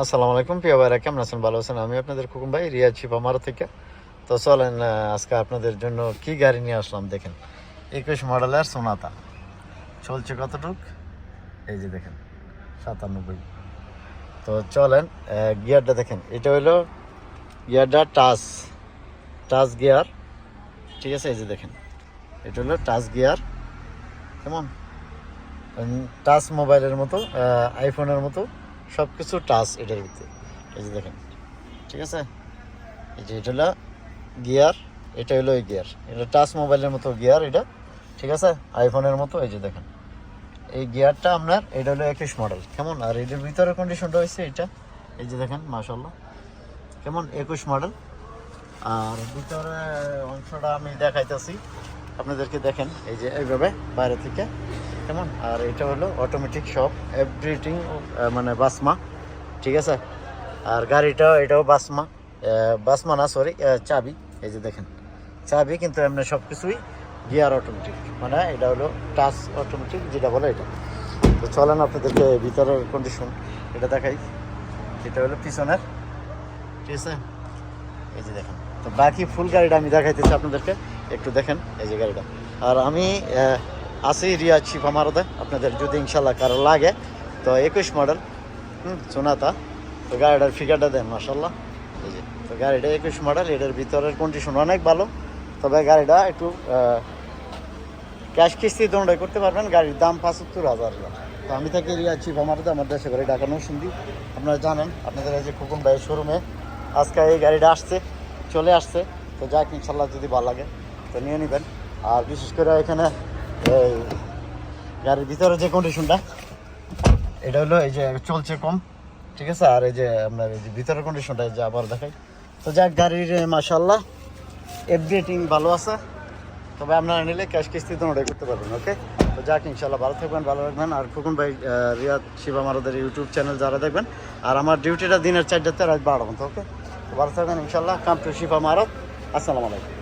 আসসালামু আলাইকুম প্রিয় ভাইরা, কেমন আছেন? ভালো আছেন? আমি আপনাদের খুকুম ভাই, রিয়াদ শিপা মারো থেকে। তো চলেন আজকে আপনাদের জন্য কি গাড়ি নিয়ে আসলাম দেখেন। 21 মডেলের সোনাতা চলছে কতটুক, এই যে দেখেন 97। তো চলেন গিয়ারটা দেখেন, এটা হলো গিয়ারটা টাচ গিয়ার, ঠিক আছে? এই যে দেখেন, এটা হলো টাচ গিয়ার, কেমন টাচ মোবাইলের মতো, আইফোনের মতো সব কিছু টাচ এটার ভিতরে। এই যে দেখেন, ঠিক আছে? এই যে এটা হলো গিয়ার, এটা হলো এই গিয়ার, এটা টাচ মোবাইলের মতো গিয়ার এটা, ঠিক আছে? আইফোনের মতো। এই যে দেখেন এই গিয়ারটা আপনার, এটা হলো 21 মডেল, কেমন? আর এটার ভিতরে কন্ডিশনটা হয়েছে এটা, এই যে দেখেন মাশাআল্লাহ, কেমন 21 মডেল। আর ভিতরে অংশটা আমি দেখাইতেছি আপনাদেরকে, দেখেন এই যে এইভাবে বাইরে থেকে, কেমন? আর এটা হলো অটোমেটিক সব এভরিথিং, মানে বাসমা, ঠিক আছে? আর গাড়িটা এটাও বাসমা না, সরি, চাবি। এই যে দেখেন চাবি, কিন্তু এমনি সব কিছুই গিয়ার অটোমেটিক, মানে এটা হলো টাচ অটোমেটিক যেটা বলে এটা। তো চলেন আপনাদেরকে ভিতরের কন্ডিশন এটা দেখাই। এটা হলো পিছনের, ঠিক আছে? এই যে দেখেন। তো বাকি ফুল গাড়িটা আমি দেখাইতেছি আপনাদেরকে, একটু দেখেন এই যে গাড়িটা। আর আমি আছি রিয়াদ শিপা মারোতে, আপনাদের যদি ইনশাল্লাহ কারো লাগে তো 21 মডেল সোনাতা। তো গাড়িটার ফিগারটা দেন মাশাল্লাহ, এই যে। তো গাড়িটা 21 মডেল, এটার ভিতরের কন্ডিশন অনেক ভালো। তবে গাড়িটা একটু ক্যাশ কিস্তি দোনোটাই করতে পারবেন। গাড়ির দাম 75,000। তো আমি থাকি রিয়াদ শিপা মারোতে, আমার দেশে গাড়ি ঢাকা নরসিংদী। আপনারা জানেন, আপনাদের এই যে খুকুম ভাইয়ের শোরুমে আজকে এই গাড়িটা চলে আসছে। তো যাক, ইনশাল্লাহ যদি ভালো লাগে তো নিয়ে নেবেন। আর বিশেষ করে এখানে এই গাড়ির ভিতরে যে কন্ডিশনটা, এটা হলো এই যে চলছে কম, ঠিক আছে? আর এই যে আপনার এই যে ভিতরের কন্ডিশনটা, এই যে আবার দেখাই। তো যাক, গাড়ির মাশাআল্লাহ এভরিথিং ভালো আছে। তবে আপনারা নিলে ক্যাশ কিস্তিতে ওটাই করতে পারবেন। ওকে, তো যাক, ইনশাল্লাহ ভালো থাকবেন, ভালো রাখবেন। আর খুকুন ভাই রিয়াদ শিবা মারোদের ইউটিউব চ্যানেল যারা দেখবেন। আর আমার ডিউটিটা দিনের 4টাতে রাত 12 পর্যন্ত। ওকে, তো ভালো থাকবেন ইনশাল্লাহ। কাম টু শিবা মারদ। আসসালামু আলাইকুম।